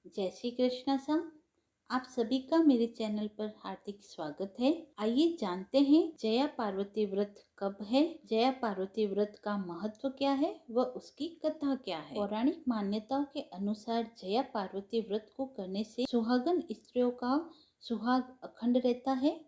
जय श्री कृष्णा सा। आप सभी का मेरे चैनल पर हार्दिक स्वागत है। आइए जानते हैं जया पार्वती व्रत कब है, जया पार्वती व्रत का महत्व क्या है व उसकी कथा क्या है। पौराणिक मान्यताओं के अनुसार जया पार्वती व्रत को करने से सुहागन स्त्रियों का सुहाग अखंड रहता है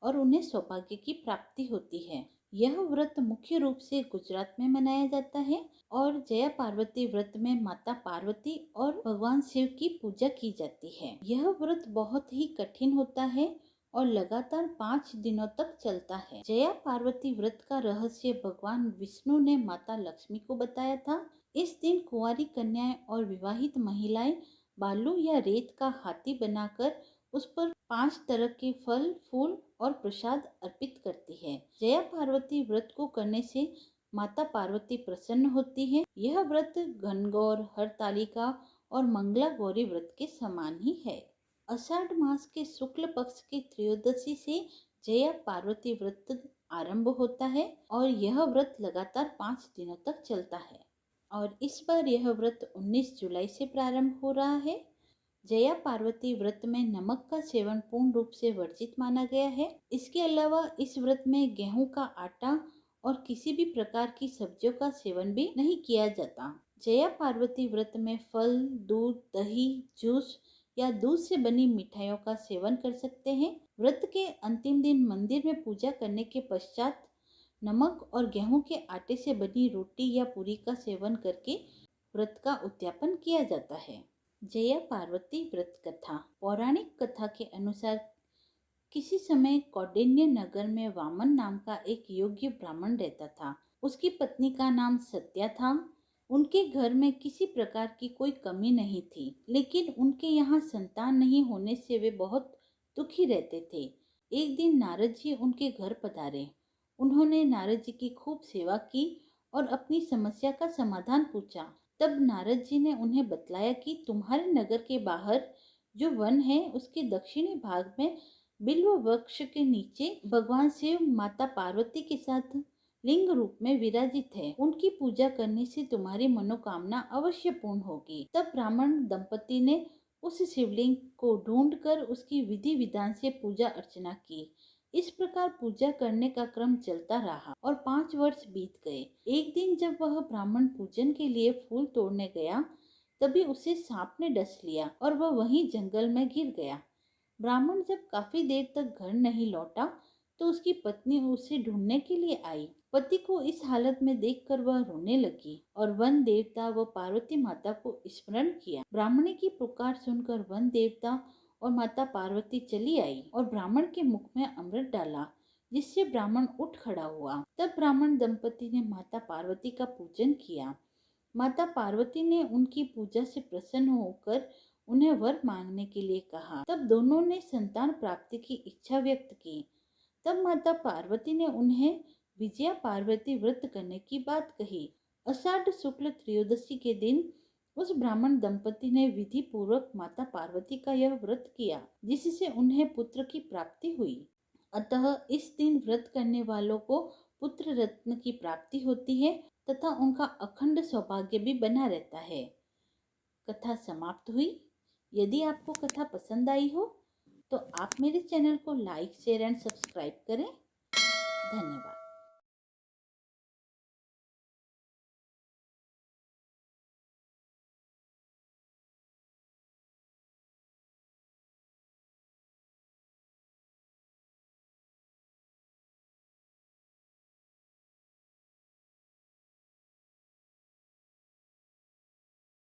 और उन्हें सौभाग्य की प्राप्ति होती है। यह व्रत मुख्य रूप से गुजरात में मनाया जाता है और जया पार्वती व्रत में माता पार्वती और भगवान शिव की पूजा की जाती है। यह व्रत बहुत ही कठिन होता है और लगातार 5 दिनों तक चलता है। जया पार्वती व्रत का रहस्य भगवान विष्णु ने माता लक्ष्मी को बताया था। इस दिन कुंवारी कन्याएं और विवाहित महिलाएं बालू या रेत का हाथी बनाकर उस पर 5 तरह के फल, फूल और प्रसाद अर्पित करती है। जया पार्वती व्रत को करने से माता पार्वती प्रसन्न होती है। यह व्रत घनघोर, हरतालिका और मंगला गौरी व्रत के समान ही है। आषाढ़ मास के शुक्ल पक्ष की त्रयोदशी से जया पार्वती व्रत आरंभ होता है और यह व्रत लगातार 5 दिनों तक चलता है और इस बार यह व्रत 19 जुलाई से प्रारंभ हो रहा है। जया पार्वती व्रत में नमक का सेवन पूर्ण रूप से वर्जित माना गया है। इसके अलावा इस व्रत में गेहूं का आटा और किसी भी प्रकार की सब्जियों का सेवन भी नहीं किया जाता। जया पार्वती व्रत में फल, दूध, दही, जूस या दूध से बनी मिठाइयों का सेवन कर सकते हैं। व्रत के अंतिम दिन मंदिर में पूजा करने के पश्चात नमक और गेहूं के आटे से बनी रोटी या पूरी का सेवन करके व्रत का उद्यापन किया जाता है। जया पार्वती व्रत कथा। पौराणिक कथा के अनुसार किसी समय कौंडिन्य नगर में वामन नाम का एक योग्य ब्राह्मण रहता था। उसकी पत्नी का नाम सत्या था। उनके घर में किसी प्रकार की कोई कमी नहीं थी, लेकिन उनके यहाँ संतान नहीं होने से वे बहुत दुखी रहते थे। एक दिन नारद जी उनके घर पधारे। उन्होंने नारद जी की खूब सेवा की और अपनी समस्या का समाधान पूछा। तब नारद जी ने उन्हें बतलाया कि तुम्हारे नगर के बाहर जो वन है उसके दक्षिणी भाग में बिल्व वृक्ष के नीचे भगवान शिव माता पार्वती के साथ लिंग रूप में विराजित है। उनकी पूजा करने से तुम्हारी मनोकामना अवश्य पूर्ण होगी। तब ब्राह्मण दंपति ने उस शिवलिंग को ढूंढकर उसकी विधि विधान से पूजा अर्चना की। इस प्रकार पूजा करने का क्रम चलता रहा और 5 वर्ष बीत गए। एक दिन जब वह ब्राह्मण पूजन के लिए फूल तोड़ने गया, तभी उसे सांप ने डस लिया और वह वहीं जंगल में गिर गया। ब्राह्मण जब काफी देर तक घर नहीं लौटा तो उसकी पत्नी उसे ढूंढने के लिए आई। पति को इस हालत में देखकर वह रोने लगी और वन देवता व पार्वती माता को स्मरण किया। ब्राह्मणी की पुकार सुनकर वन देवता और माता पार्वती चली आई और ब्राह्मण के मुख में अमृत डाला, जिससे ब्राह्मण उठ खड़ा हुआ। तब ब्राह्मण दंपति ने माता पार्वती का पूजन किया। माता पार्वती ने उनकी पूजा से प्रसन्न होकर उन्हें वर मांगने के लिए कहा। तब दोनों ने संतान प्राप्ति की इच्छा व्यक्त की। तब माता पार्वती ने उन्हें विजया पार्वती व्रत करने की बात कही। आषाढ़ शुक्ल त्रयोदशी के दिन उस ब्राह्मण दंपति ने विधि पूर्वक माता पार्वती का यह व्रत किया, जिससे उन्हें पुत्र की प्राप्ति हुई। अतः इस दिन व्रत करने वालों को पुत्र रत्न की प्राप्ति होती है तथा उनका अखंड सौभाग्य भी बना रहता है। कथा समाप्त हुई। यदि आपको कथा पसंद आई हो तो आप मेरे चैनल को लाइक, शेयर एंड सब्सक्राइब करें। धन्यवाद।